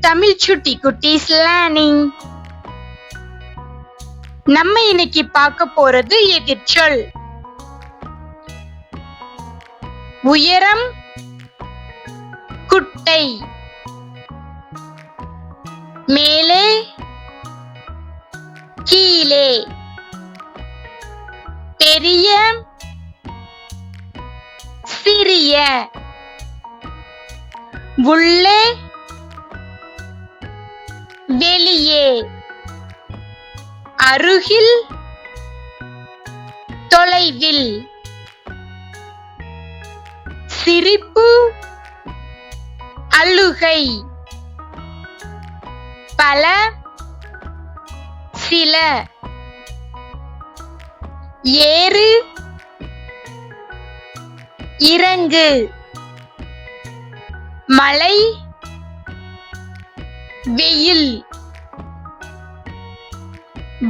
தமிழ் சுட்டி குட்டீஸ் லேர்னிங். நம்ம இன்னைக்கு பார்க்க போறது எதிர்ச்சொல். உயரம், குட்டை. மேலே, கீழே. பெரிய, சிறிய. உள்ளே, வெளியே. அருகில், தொலைவில். சிரிப்பு, அழுகை. பல, சில. ஏறு, இறங்கு. மழை, வெயில்.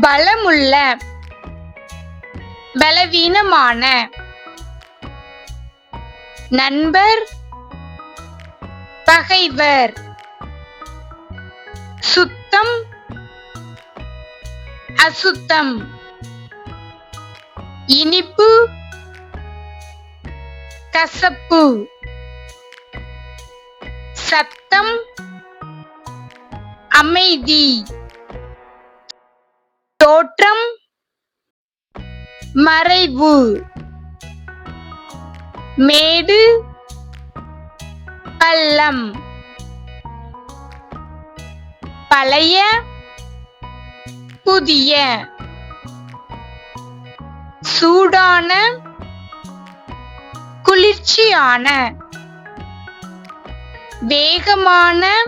பலமுள்ள, பலவீனமான. நண்பர், பகைவர். சுத்தம், அசுத்தம். இனிப்பு, கசப்பு. சத்தம், அமைதி. தோற்றம், மறைவு. மேடு, பள்ளம். பழைய, புதிய. சூடான, குளிர்ச்சியான. வேகமான,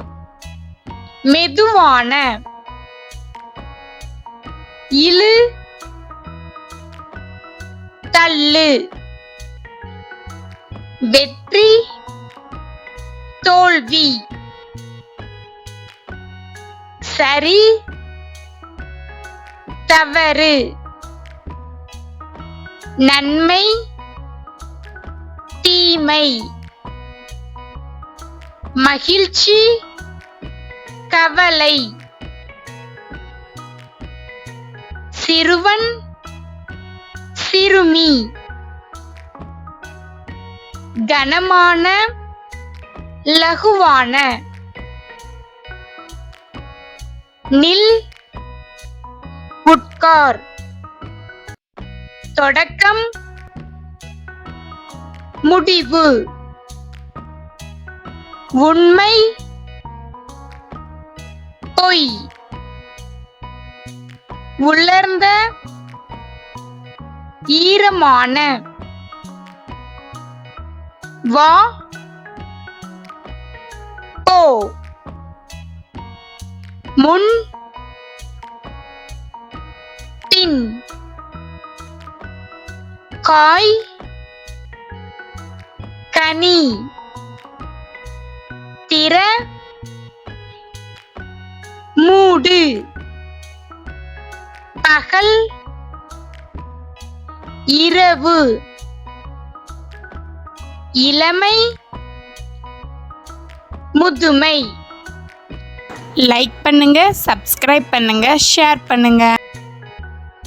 மெதுவான. இழு, தள்ளு. வெற்றி, தோல்வி. சரி, தவறு. நன்மை, தீமை. மகிழ்ச்சி, கவலை. சிறுவன், சிறுமி. கனமான, லகுவான. நில், உட்கார். தொடக்கம், முடிவு. உண்மை, பொய். உலர்ந்த, ஈரமான. வா, போ. முன், பின். காய், கனி. திற, மூடு. பகல், இரவு. இளமை, முதுமை. லைக் பண்ணுங்க, சப்ஸ்கிரைப் பண்ணுங்க, ஷேர் பண்ணுங்க.